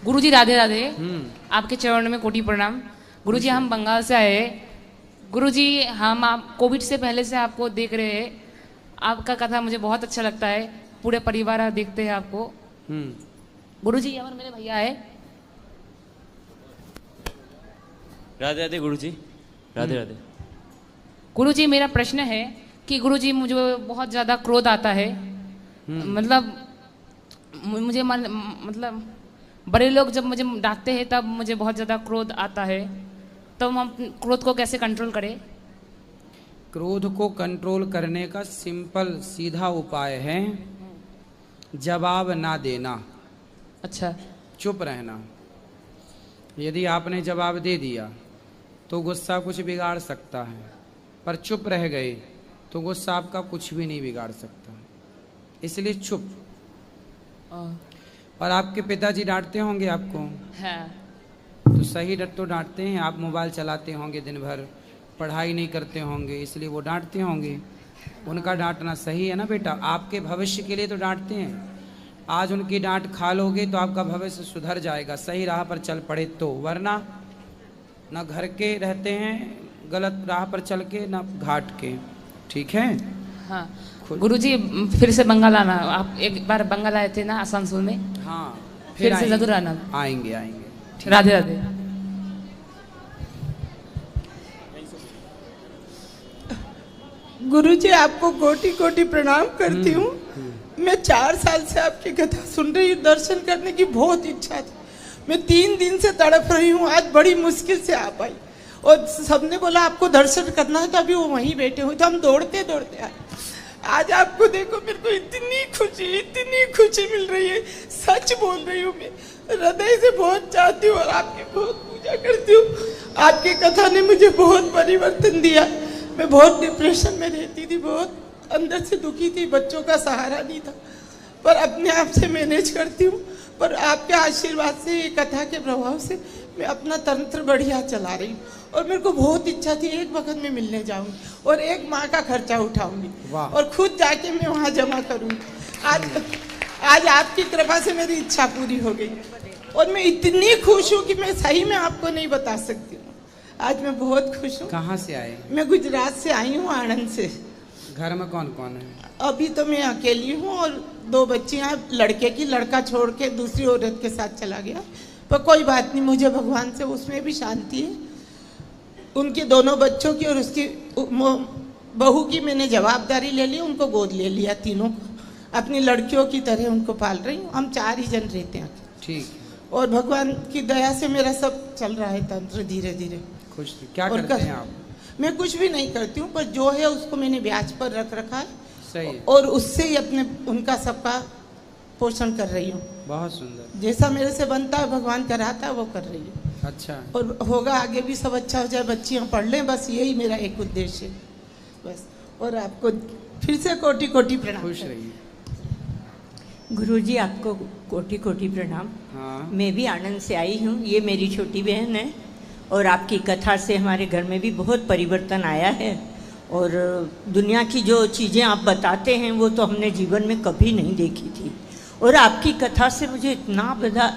गुरुजी राधे राधे। आपके चरणों में कोटि प्रणाम। गुरुजी हम बंगाल से आए हैं। गुरुजी हम आप कोविड से पहले से आपको देख रहे हैं। आपका कथा मुझे बहुत अच्छा लगता है। पूरे परिवार देखते हैं आपको। गुरुजी यहाँ पर मेरे भैया है। राधे राधे गुरुजी। राधे राधे। गुरुजी मेरा प्रश्न है कि गुरुजी मुझे बहुत ज़्यादा क्रोध आता है। मतलब मुझे मतलब बड़े लोग जब मुझे डांटते हैं तब मुझे बहुत ज़्यादा क्रोध आता है। तो हम क्रोध को कैसे कंट्रोल करें? क्रोध को कंट्रोल करने का सिंपल सीधा उपाय है जवाब ना देना। अच्छा। चुप रहना। यदि आपने जवाब दे दिया तो गुस्सा कुछ बिगाड़ सकता है, पर चुप रह गए तो गुस्सा आपका कुछ भी नहीं बिगाड़ सकता। इसलिए चुप। और आपके पिताजी डांटते होंगे आपको? हाँ। तो सही डर तो डांटते हैं। आप मोबाइल चलाते होंगे दिन भर, पढ़ाई नहीं करते होंगे, इसलिए वो डांटते होंगे। उनका डांटना सही है ना बेटा? आपके भविष्य के लिए तो डांटते हैं। आज उनकी डांट खा लोगे तो आपका भविष्य सुधर जाएगा, सही राह पर चल पड़े तो। वरना न घर के रहते हैं गलत राह पर चल के, न घाट के। ठीक है? हाँ गुरुजी फिर से बंगाल आना। आप एक बार बंगाल आए थे ना आसनसोल में? हाँ फिर से जरूर आना। आएंगे आएंगे। राधे राधे। गुरुजी आपको कोटि कोटि प्रणाम करती हूँ। मैं 4 साल से आपकी कथा सुन रही हूँ। दर्शन करने की बहुत इच्छा थी। मैं 3 दिन से तड़प रही हूँ। आज बड़ी मुश्किल से आ पाई और सबने बोला आपको दर्शन करना है, तो अभी वो वहीं बैठे हुए, तो हम दौड़ते दौड़ते आए। आज आपको देखो, मेरे को इतनी खुशी मिल रही है। सच बोल रही हूँ, मैं हृदय से बहुत चाहती हूँ और आपकी बहुत पूजा करती हूँ। आपकी कथा ने मुझे बहुत परिवर्तन दिया। मैं बहुत डिप्रेशन में रहती थी, बहुत अंदर से दुखी थी, बच्चों का सहारा नहीं था, पर अपने आप से मैनेज करती हूँ। पर आपके आशीर्वाद से, ये कथा के प्रभाव से मैं अपना तंत्र बढ़िया चला रही हूँ। और मेरे को बहुत इच्छा थी एक वक्त में मिलने जाऊंगी और एक माँ का खर्चा उठाऊंगी और खुद जाके मैं वहाँ जमा करूंगी। आज आपकी कृपा से मेरी इच्छा पूरी हो गई और मैं इतनी खुश हूँ कि मैं सही में आपको नहीं बता सकती हूँ। आज मैं बहुत खुश हूँ। कहाँ से आए? मैं गुजरात से आई हूँ, आणंद से। घर में कौन कौन है? अभी तो मैं अकेली हूँ और 2 बच्चियाँ, लड़के की, लड़का छोड़ के दूसरी औरत के साथ चला गया। पर कोई बात नहीं, मुझे भगवान से उसमें भी शांति है। उनके दोनों बच्चों की और उसकी बहू की मैंने जवाबदारी ले ली, उनको गोद ले लिया, तीनों को अपनी लड़कियों की तरह उनको पाल रही हूँ। हम 4 ही जन रहते हैं। ठीक। और भगवान की दया से मेरा सब चल रहा है तंत्र धीरे धीरे। खुश। क्या करते हैं आप? मैं कुछ भी नहीं करती हूँ, पर जो है उसको मैंने ब्याज पर रख रखा है। सही है। और उससे ही अपने उनका सबका पोषण कर रही हूँ। बहुत सुंदर। जैसा मेरे से बनता है, भगवान कराता है, वो कर रही हूँ। अच्छा। और होगा आगे भी सब अच्छा हो जाए, बच्चियाँ पढ़ लें, बस यही मेरा एक उद्देश्य है बस। और आपको फिर से कोटि कोटि प्रणाम। खुश रहिए। गुरुजी आपको कोटि कोटि प्रणाम। हाँ। मैं भी आनंद से आई हूँ। ये मेरी छोटी बहन है और आपकी कथा से हमारे घर में भी बहुत परिवर्तन आया है। और दुनिया की जो चीज़ें आप बताते हैं वो तो हमने जीवन में कभी नहीं देखी थी। और आपकी कथा से मुझे इतना बड़ा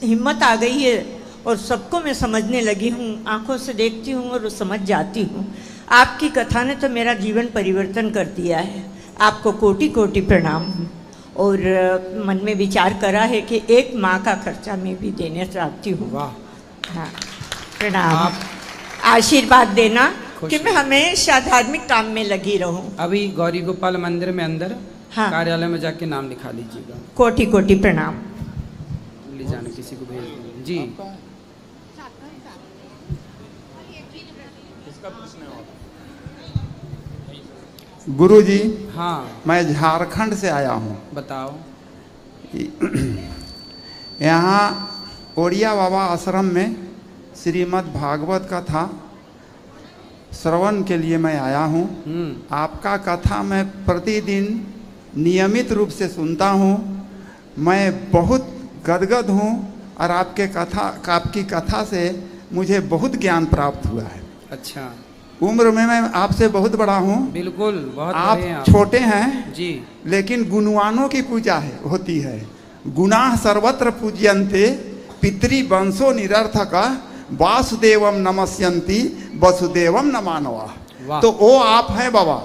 हिम्मत आ गई है और सबको मैं समझने लगी हूँ। आँखों से देखती हूँ और समझ जाती हूँ। आपकी कथा ने तो मेरा जीवन परिवर्तन कर दिया है। आपको कोटि कोटि प्रणाम। और मन में विचार करा है कि एक माँ का खर्चा मैं भी देना चाहती हूँ। वाह। हाँ प्रणाम। आशीर्वाद देना कि मैं हमेशा धार्मिक काम में लगी रहूं। अभी गौरी गोपाल मंदिर में अंदर हाँ। कार्यालय में जाके नाम लिखा लीजिएगा। कोटि कोटि प्रणाम। ले जाने किसी को भेज देंगे जी। गुरुजी। हाँ। मैं झारखंड से आया हूँ। बताओ। यहाँ ओड़िया बाबा आश्रम में श्रीमद् भागवत कथा श्रवण के लिए मैं आया हूँ। आपका कथा मैं प्रतिदिन नियमित रूप से सुनता हूँ। मैं बहुत गदगद हूँ और आपकी कथा से मुझे बहुत ज्ञान प्राप्त हुआ है। अच्छा। उम्र में मैं आपसे बहुत बड़ा हूँ। बिल्कुल। बहुत आप बड़े हैं। छोटे हैं जी, लेकिन गुणवानों की पूजा होती है गुणाः सर्वत्र पूज्यन्ते पितृवंशो निरर्थक वासुदेवम नमस्यन्ति वसुदेवम न मानवा। वाह। तो वो आप हैं बाबा,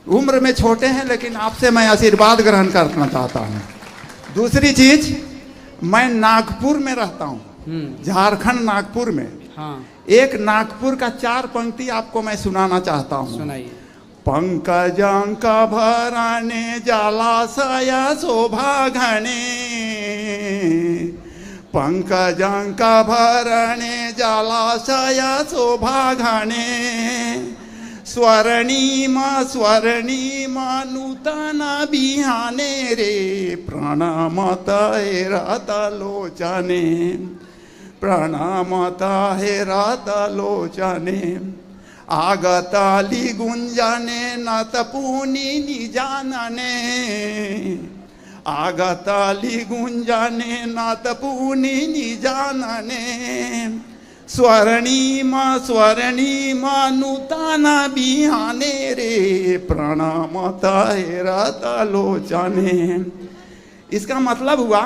उम्र में छोटे हैं लेकिन आपसे मैं आशीर्वाद ग्रहण करना चाहता हूँ। दूसरी चीज, मैं नागपुर में रहता हूँ, झारखंड नागपुर में। हाँ, एक नागपुर का 4 पंक्ति आपको मैं सुनाना चाहता हूँ। सुनाइए। पंकजंक भरणे जलाशय शोभा घने, पंकजंक भरणे जलाशय शोभा घने, स्वर्णिम स्वर्णिम नूतन बिहाने रे, प्रणमत हेरत लोचने, प्रणमत हेरत लोचने, आगताली गुंजने नतपुनि निजानने, आगताली गुंजने नतपुनि निजानने, स्वर्णिम स्वर्णिम नूतन बिहाने रे, प्रणमत हेरत लोचने। इसका मतलब हुआ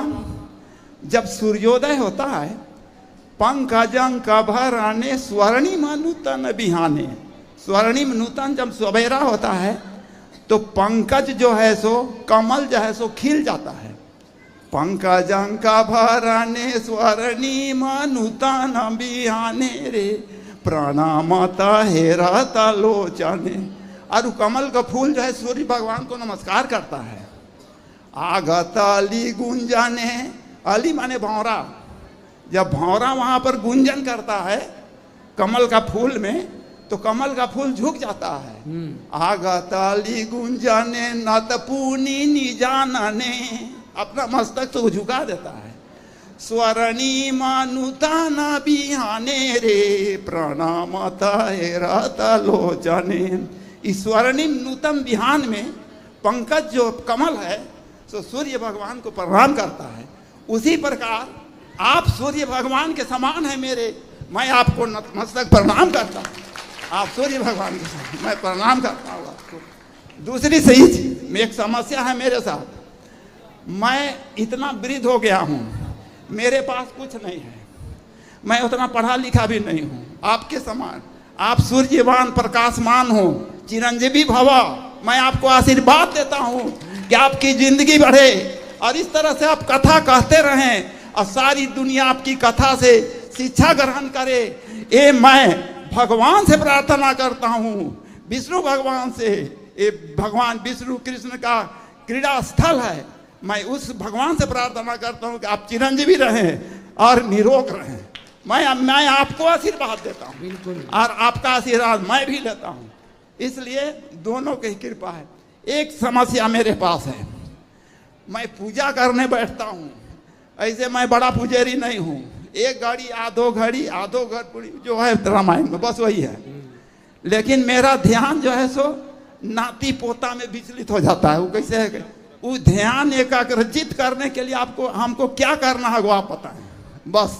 जब सूर्योदय होता है, पंकजंक भरणे स्वर्णिम नूतन बिहाने, स्वर्णिम नूतन जब सवेरा होता है तो पंकज जो है सो कमल जो है सो खिल जाता है। पंकजंक भरणे स्वर्णिम नूतन बिहाने रे, प्रणमत हेरत लोचने। और कमल का फूल जो है सूर्य भगवान को नमस्कार करता है। आगत अली गुंजने, अली माने भौरा, जब भौरा वहां पर गुंजन करता है कमल का फूल में तो कमल का फूल झुक जाता है। आगताली गुंजने नतपुनि निजानने, अपना मस्तक तो झुका देता है। स्वर्णिम नूतन बिहाने रे, प्रणमत हेरत लोचने। इस स्वर्णिम नूतन बिहान में पंकज जो कमल है सो सूर्य भगवान को प्रणाम करता है। उसी प्रकार आप सूर्य भगवान के समान हैं मेरे, मैं आपको नतमस्तक प्रणाम करता हूँ। आप सूर्य भगवान के समान, मैं प्रणाम करता हूँ आपको। दूसरी सही चीज, एक समस्या है मेरे साथ, मैं इतना वृद्ध हो गया हूँ, मेरे पास कुछ नहीं है, मैं उतना पढ़ा लिखा भी नहीं हूँ आपके समान। आप सूर्यवान प्रकाशमान हो, चिरंजीवी भवा। मैं आपको आशीर्वाद देता हूँ कि आपकी जिंदगी बढ़े और इस तरह से आप कथा कहते रहें और सारी दुनिया आपकी कथा से शिक्षा ग्रहण करे। ये मैं भगवान से प्रार्थना करता हूँ, विष्णु भगवान से। ये भगवान विष्णु कृष्ण का क्रीड़ा स्थल है, मैं उस भगवान से प्रार्थना करता हूँ कि आप चिरंजीवी रहें और निरोग रहें। मैं आपको आशीर्वाद देता हूँ, बिल्कुल, और आपका आशीर्वाद मैं भी लेता हूँ। इसलिए दोनों की कृपा है। एक समस्या मेरे पास है, मैं पूजा करने बैठता हूँ, ऐसे मैं बड़ा पुजारी नहीं हूँ। एक घड़ी आधो घड़ी आधो घड़ी जो है रामायण में बस वही है, लेकिन मेरा ध्यान जो है सो नाती पोता में विचलित हो जाता है। वो कैसे है, वो ध्यान एकाग्रचित करने के लिए आपको हमको क्या करना है वो आप बताएं बस।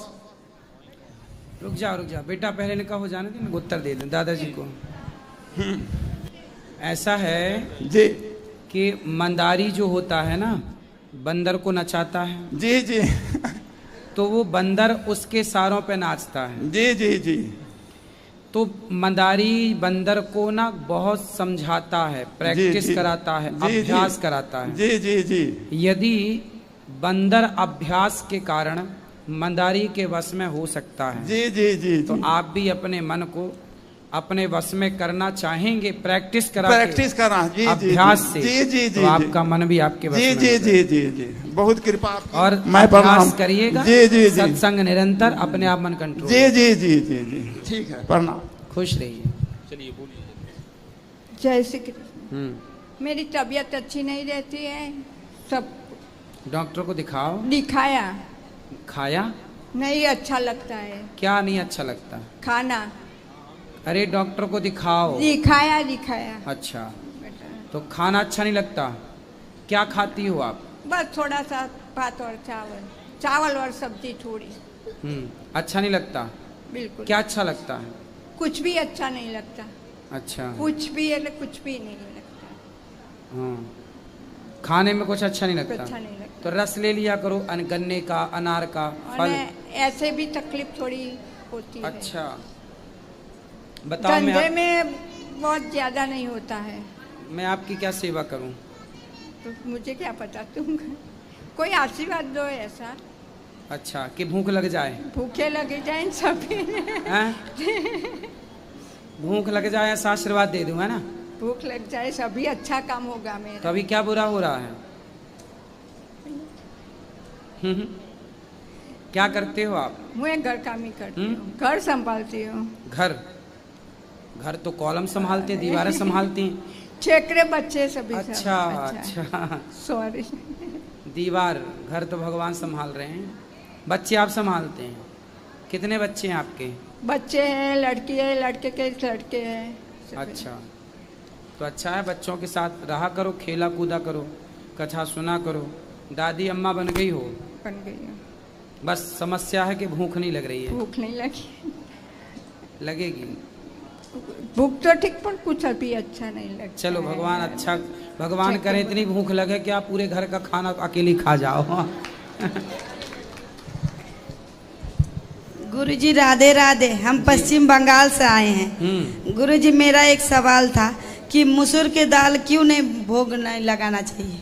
रुक जाओ बेटा, पहले ने कहा हो जाने दे, उत्तर दे दें दादाजी को। ऐसा है जी कि मंदारी जो होता है ना, बंदर को नचाता है। जी जी तो वो बंदर उसके सारों पे नाचता है। जी जी जी। तो मंदारी बंदर को ना बहुत समझाता है, प्रैक्टिस कराता है, अभ्यास कराता है। जी जी जी। यदि बंदर अभ्यास के कारण मंदारी के वश में हो सकता है, जी जी जी, तो आप भी अपने मन को अपने वश में करना चाहेंगे, प्रैक्टिस करा जी अभ्यास जी, से, जी जी जी, तो आपका मन भी आपके वश जी में जी जी जी जी, बहुत कृपा आपकी। और मैं अभ्यास करिएगा। जी जी जी, सत्संग निरंतर, अपने आप मन कंट्रोल। जी जी जी जी जी, ठीक है, प्रणाम। खुश रहिए। चलिए बोलिए। जय श्री कृष्ण। मेरी तबीयत अच्छी नहीं रहती है, सब डॉक्टर को दिखाओ। दिखाया, खाया नहीं अच्छा लगता है। क्या नहीं अच्छा लगता? खाना। अरे डॉक्टर को दिखाओ। दिखाया। अच्छा, तो खाना अच्छा नहीं लगता? क्या खाती हो आप? बस थोड़ा सा भात और चावल और सब्जी थोड़ी। अच्छा नहीं लगता? बिल्कुल। क्या अच्छा लगता है? कुछ भी अच्छा नहीं लगता। अच्छा, कुछ भी है, कुछ भी नहीं लगता। हाँ, खाने में कुछ अच्छा नहीं लगता? अच्छा नहीं लगता। तो रस ले लिया करो गन्ने का, अनार का, और फल। ऐसे भी तकलीफ थोड़ी होती है। अच्छा बताओ, धंधे में बहुत ज्यादा नहीं होता है। मैं आपकी क्या सेवा करूं? तो मुझे क्या पता, तुम कोई आशीर्वाद दो ऐसा। अच्छा, कि भूख लग जाए? भूखे लगे जाए सभी। हैं? भूख लग जाए ऐसा आशीर्वाद दे दूं, है ना? भूख लग जाए सभी अच्छा काम होगा मेरा। तो अभी क्या बुरा हो रहा है? क्या करते हो आप? मैं घर काम ही करती हूँ, घर संभालती हूँ। घर तो कॉलम संभालते, दीवारें संभालती हैं। छेकरे बच्चे सभी। अच्छा अच्छा, सॉरी। दीवार, घर तो भगवान संभाल रहे हैं, बच्चे आप संभालते हैं। कितने बच्चे हैं आपके? बच्चे हैं, लड़की है, लड़के के लड़के हैं। अच्छा, तो अच्छा है, बच्चों के साथ रहा करो, खेला कूदा करो, कथा सुना करो। दादी अम्मा बन गई हो? बन गई हूँ। बस समस्या है कि भूख नहीं लग रही है। भूख नहीं लगी। लगेगी। भूख तो ठीक, पर कुछ अभी अच्छा नहीं लगता। चलो भगवान अच्छा, भगवान करे इतनी भूख लगे कि आप पूरे घर का खाना अकेले खा जाओ। गुरुजी राधे राधे। हम पश्चिम बंगाल से आए हैं। गुरुजी मेरा एक सवाल था कि मसूर की दाल क्यों नहीं भोग नहीं लगाना चाहिए?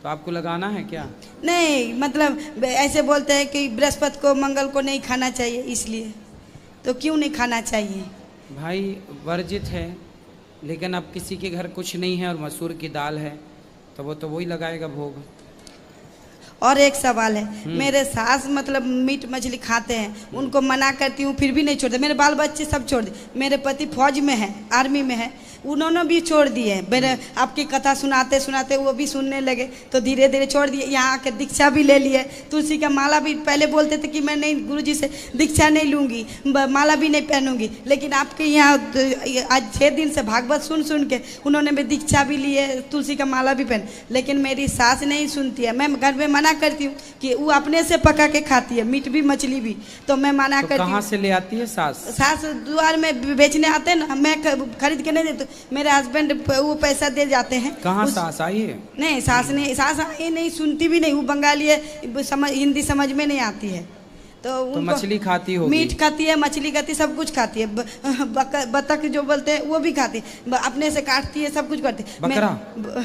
तो आपको लगाना है क्या? नहीं, मतलब ऐसे बोलते हैं कि बृहस्पति को, मंगल को नहीं खाना चाहिए, इसलिए तो क्यों नहीं खाना चाहिए? भाई वर्जित है, लेकिन अब किसी के घर कुछ नहीं है और मसूर की दाल है तो वो तो वही लगाएगा भोग। और एक सवाल है, मेरे सास मतलब मीट मछली खाते हैं, उनको मना करती हूँ फिर भी नहीं छोड़ते। मेरे बाल बच्चे सब छोड़ दिए। मेरे पति फौज में है, आर्मी में है, उन्होंने भी छोड़ दिए। मेरे आपकी कथा सुनाते सुनाते वो भी सुनने लगे तो धीरे धीरे छोड़ दिए। यहाँ आके दीक्षा भी ले लिए, तुलसी का माला भी। पहले बोलते थे कि मैं नहीं, गुरुजी से दीक्षा नहीं लूँगी, माला भी नहीं पहनूंगी, लेकिन आपके यहाँ आज 6 दिन से भागवत सुन सुन के उन्होंने भी दीक्षा भी लिए, तुलसी का माला भी पहन। लेकिन मेरी सास नहीं सुनती है। मैं घर में मना करती हूँ कि वो अपने से पका के खाती है, मीट भी मछली भी, तो मैं मना करती हूँ। कहाँ से ले आती है सास? सास द्वार में बेचने आते हैं ना, मैं खरीद के नहीं देती। मेरे हस्बैंड वो पैसा दे जाते हैं। कहाँ सास आई है? नहीं, सास नहीं, सास आई नहीं, सुनती भी नहीं। वो बंगाली है, समझ हिंदी समझ में नहीं आती है। तो मछली खाती होगी? मीट खाती है, मछली खाती है, सब कुछ खाती है। बतख जो बोलते हैं वो भी खाती है, अपने से काटती है, सब कुछ करती है। बकरा?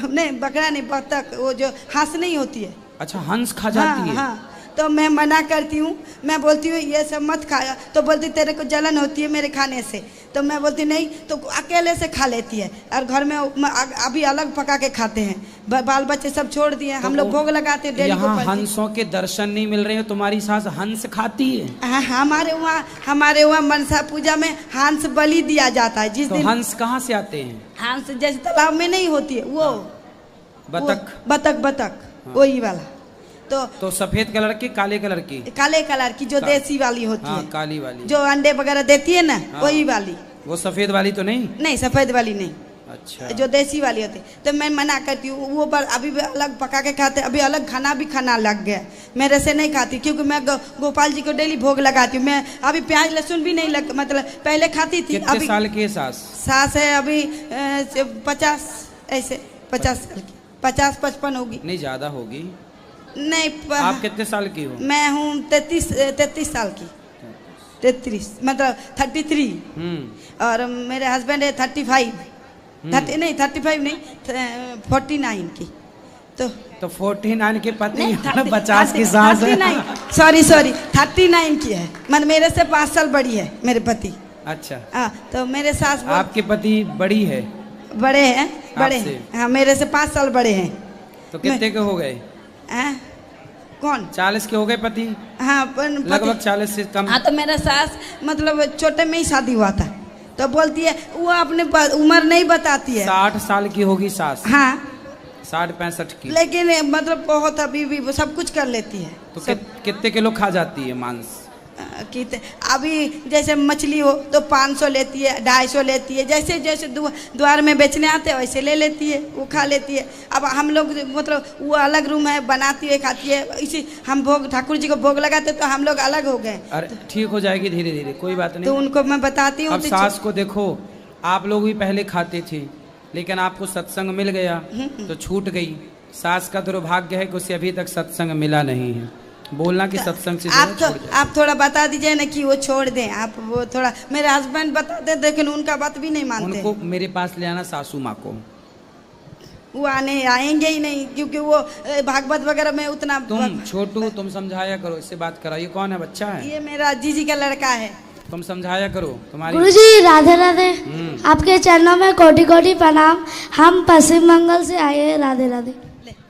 नहीं, बकरा नहीं, बतख, वो जो हंस नहीं होती है। अच्छा, हंस खा जाती है? हाँ, तो मैं मना करती हूँ। मैं बोलती हूँ ये सब मत खाया, तो बोलती तेरे को जलन होती है मेरे खाने से। तो मैं बोलती नहीं, तो अकेले से खा लेती है। और घर में अभी अलग पका के खाते हैं। बाल बच्चे सब छोड़ दिए, हम लोग भोग लगाते हैं। यहाँ हंसों के दर्शन नहीं मिल रहे हैं, तुम्हारी सास हंस खाती है? हाँ, हमारे वहाँ मनसा पूजा में हंस बलि दिया जाता है। जिस दिन हंस कहाँ से आते हैं? हंस जैसे तालाब में नहीं होती है वो बतख, वही वाला। तो सफेद कलर की, काले कलर की? काले कलर की, जो देसी वाली होती है। काली वाली, जो अंडे वगैरह देती है ना, वही वाली। वो सफेद वाली तो नहीं? नहीं, सफेद वाली नहीं। अच्छा, जो देसी वाली होती है। तो मैं मना करती हूँ। वो पर अभी भी अलग पका के खाते, अभी अलग खाना भी खाना लग गया। मेरे से नहीं खाती, क्योंकि मैं गोपाल जी को डेली भोग लगाती हूँ। मैं अभी प्याज लहसुन भी नहीं मतलब पहले खाती थी। कितने साल की है सास? सास है अभी 50, ऐसे 50 साल की, 50-55 होगी। नहीं, ज्यादा होगी। नहीं, आप कितने साल की हो? मैं हूँ 33 साल की। 33 मतलब 33। और मेरे हस्बैंड है 35। 35 नहीं, 49 की। तो 49 के पति 50 की सास है। सॉरी 39 की है, मतलब मेरे से 5 साल बड़ी है मेरे पति। अच्छा, हाँ, तो मेरे सास आपके पति बड़ी है? बड़े हैं, बड़े हैं। हाँ, मेरे से 5 साल बड़े हैं। तो कितने के हो गए? कौन? 40 के हो गए पति? हाँ, लगभग 40 से कम। हाँ, तो मेरा सास मतलब छोटे में ही शादी हुआ था, तो बोलती है वो अपने उम्र नहीं बताती है। 60 साल की होगी सास? हाँ, 60-65 की। लेकिन मतलब बहुत अभी भी सब कुछ कर लेती है। तो कितने किलो खा जाती है मांस? अभी जैसे मछली हो तो 500 लेती है, 250 लेती है। जैसे जैसे द्वार में बेचने आते हैं वैसे ले लेती है, वो खा लेती है। अब हम लोग मतलब वो अलग रूम है, बनाती है, खाती है। इसी हम भोग ठाकुर जी को भोग लगाते तो हम लोग अलग हो गए। अरे ठीक हो जाएगी धीरे धीरे, कोई बात नहीं। तो उनको मैं बताती हूँ। अब सास को देखो, आप लोग भी पहले खाते थे, लेकिन आपको सत्संग मिल गया तो छूट गई। सास का दुर्भाग्य है कि उसे अभी तक सत्संग मिला नहीं है। बोलना कि सत्संग से आप थोड़ा बता दीजिए ना कि वो छोड़ दें। आप वो थोड़ा, मेरे हस्बैंड बताते हैं लेकिन उनका बात भी नहीं मानते। उनको मेरे पास ले आना, सासू माँ को। वो आएंगे ही नहीं, क्योंकि वो भागवत वगैरह में उतना। तुम छोटू, तुम समझाया करो, इससे बात कराओ। ये कौन है? बच्चा है? ये मेरा जीजी का लड़का है। तुम समझाया करो। तुम्हारी गुरुजी राधे राधे। आपके चरणों में कोटि कोटि प्रणाम। हम पश्चिम बंगाल से आए हैं। राधे राधे।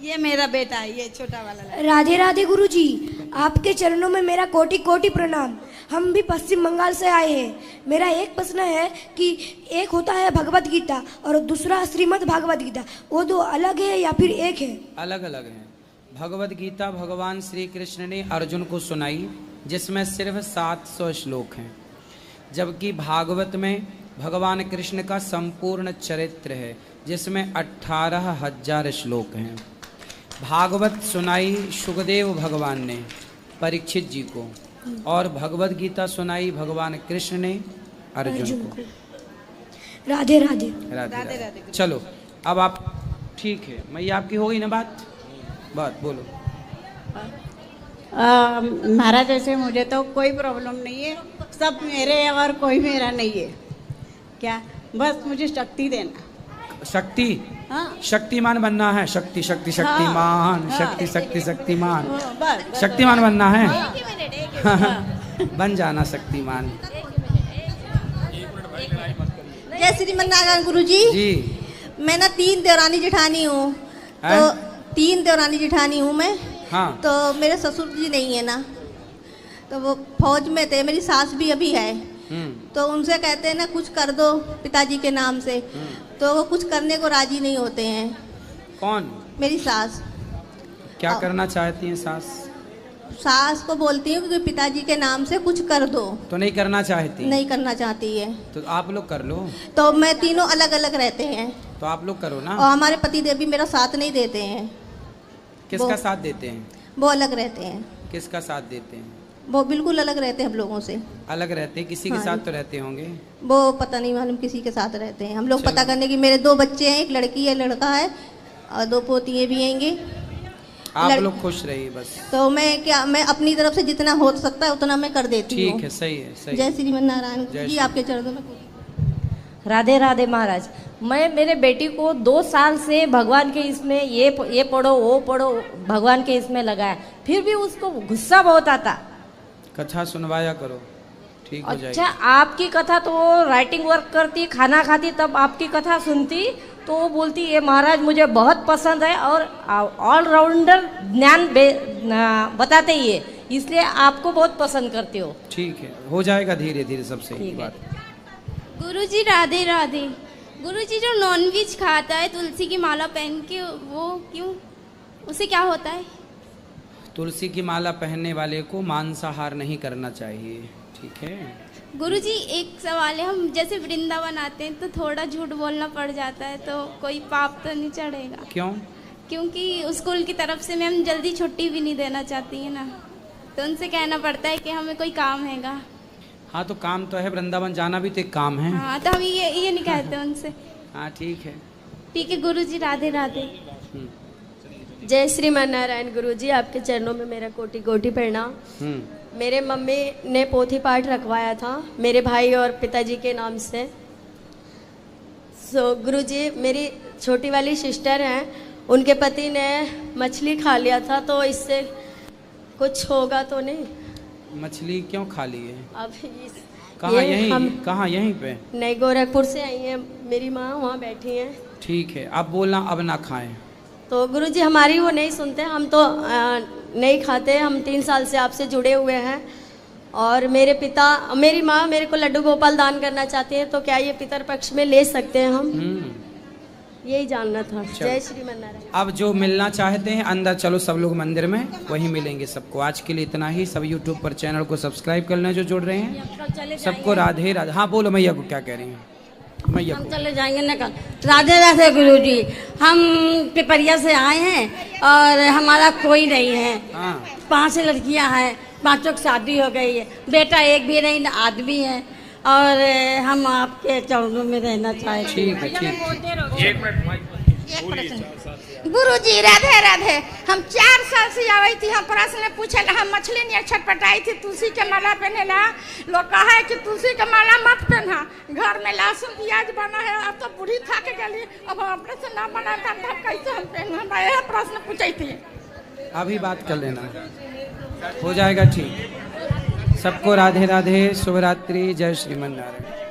ये मेरा बेटा है, ये छोटा वाला। राधे राधे गुरुजी, आपके चरणों में मेरा कोटि कोटि प्रणाम। हम भी पश्चिम बंगाल से आए हैं। मेरा एक प्रश्न है कि एक होता है भगवत गीता और दूसरा श्रीमद् भागवत गीता, वो दो अलग है या फिर एक है? अलग अलग है। भगवत गीता भगवान श्री कृष्ण ने अर्जुन को सुनाई, जिसमें सिर्फ 700 श्लोक हैं, जबकि भागवत में भगवान कृष्ण का संपूर्ण चरित्र है, जिसमें 18,000 श्लोक हैं। भागवत सुनाई सुखदेव भगवान ने परीक्षित जी को, और भगवत गीता सुनाई भगवान कृष्ण ने अर्जुन को। राधे राधे। राधे राधे। चलो अब आप ठीक है, मैया आपकी हो गई ना बात बोलो। महाराज ऐसे मुझे तो कोई प्रॉब्लम नहीं है, सब मेरे है और कोई मेरा नहीं है। क्या बस मुझे शक्ति देना। शक्ति? हाँ। शक्तिमान बनना है। शक्ति शक्ति शक्तिमान। हाँ। शक्ति शक्ति शक्तिमान। बस शक्तिमान बनना है। हाँ। बन जाना शक्तिमान। जय श्रीमन्नारायण गुरुजी। जी। मैं ना 3 देवरानी जेठानी हूँ, तो 3 देवरानी जेठानी हूँ मैं। हाँ। तो मेरे ससुर जी नहीं है ना, तो वो फौज में थे। मेरी सास भी अभी है, तो उनसे कहते हैं ना कुछ कर दो पिताजी के नाम से, तो वो कुछ करने को राजी नहीं होते हैं। कौन? मेरी सास। क्या करना चाहती हैं सास? सास को बोलती हूँ कि पिताजी के नाम से कुछ कर दो, तो नहीं करना चाहती? नहीं करना चाहती है। तो आप लोग कर लो। तो मैं तीनों अलग अलग रहते हैं, तो आप लोग करो ना। और हमारे पति देव भी मेरा साथ नहीं देते हैं। किसका साथ देते हैं? वो अलग रहते हैं। किसका साथ देते हैं? वो बिल्कुल अलग रहते हैं हम लोगों से। अलग रहते हैं? किसी के हाँ। साथ तो रहते होंगे। वो पता नहीं मालूम किसी के साथ रहते हैं। हम लोग पता करने की, मेरे 2 बच्चे हैं, एक लड़की है लड़का है, और 2 पोतियाँ भी हैंगे। आप लोग खुश रहिए बस। तो मैं अपनी तरफ से जितना हो सकता है उतना मैं कर देती हूँ। ठीक है, सही है, सही। जय श्रीमन्नारायण जी, आपके चरणों में। राधे राधे महाराज। मैं मेरे बेटी को 2 साल से भगवान के इसमें ये पढ़ो वो पढ़ो भगवान के इसमें लगाया, फिर भी उसको गुस्सा बहुत आता। कथा सुनवाया करो, ठीक हो जाएगी। अच्छा, आपकी कथा तो वो राइटिंग वर्क करती, खाना खाती, तब आपकी कथा सुनती तो वो बोलती ये महाराज मुझे बहुत पसंद है और ऑलराउंडर ज्ञान बताते ही है, इसलिए आपको बहुत पसंद करती हो। ठीक है, हो जाएगा धीरे धीरे सब सही बात। गुरुजी राधे राधे। गुरुजी जो नॉनवेज खाता है तुलसी की माला पहन के, वो क्यों, उसे क्या होता है? तुलसी की माला पहनने वाले को मांसाहार नहीं करना चाहिए। ठीक है गुरुजी, एक सवाल है, हम जैसे वृंदावन आते हैं तो थोड़ा झूठ बोलना पड़ जाता है, तो कोई पाप तो नहीं चढ़ेगा? क्यों? क्योंकि स्कूल की तरफ से मैम जल्दी छुट्टी भी नहीं देना चाहती है ना, तो उनसे कहना पड़ता है कि हमें कोई काम हैगा। हाँ तो काम तो है, वृंदावन जाना भी तो एक काम है। हाँ तो हम ये नहीं कहते उनसे। हाँ ठीक है। ठीक है गुरुजी, राधे राधे। जय श्रीमन्नारायण गुरुजी, आपके चरणों में मेरा कोटि कोटि प्रणाम। मेरे मम्मी ने पोथी पाठ रखवाया था मेरे भाई और पिताजी के नाम से। सो गुरुजी, मेरी छोटी वाली सिस्टर हैं, उनके पति ने मछली खा लिया था, तो इससे कुछ होगा तो नहीं? मछली क्यों खा ली है? अब कहाँ यहीं पे? नहीं, गोरखपुर से आई हैं मेरी माँ, वहाँ बैठी हैं। ठीक है, अब बोलना अब ना खाएं। तो गुरुजी हमारी वो नहीं सुनते, हम तो नहीं खाते। हम 3 साल से आपसे जुड़े हुए हैं, और मेरी माँ मेरे को लड्डू गोपाल दान करना चाहती है, तो क्या ये पितर पक्ष में ले सकते हैं हम? यही जानना था। जय श्रीमन्नारायण। अब जो मिलना चाहते हैं अंदर चलो, सब लोग मंदिर में वहीं मिलेंगे सबको। आज के लिए इतना ही। सब यूट्यूब पर चैनल को सब्सक्राइब कर लें जो जुड़ रहे हैं। सबको राधे राधे। हाँ बोलो मैया को, क्या कह रही हैं मैया? हम चले जाएंगे ना कल। राधे राधे गुरुजी, हम पिपरिया से आए हैं और हमारा कोई नहीं है। 5 लड़कियां हैं, 5 की शादी हो गई है, बेटा एक भी नहीं, ना आदमी है। और हम आपके चरणों में रहना चाहते हैं। ठीक है, ठीक है। गुरु जी राधे राधे। हम 4 साल से आई थी, हम प्रश्न पूछे, हम मछली नहीं छटपटाई थी, तुलसी के माला पहनेला। लोग कहा है कि तुलसी के माला मत पहना, घर में लहसुन प्याज बना है, अब तो बूढ़ी थक गई, अब अपने से ना बना था, कैसे हम पहन? हम यह प्रश्न पूछी थी। अभी बात कर लेना, हो जाएगा ठीक। सबको राधे राधे, शुभ रात्रि, जय श्रीमन नारायण।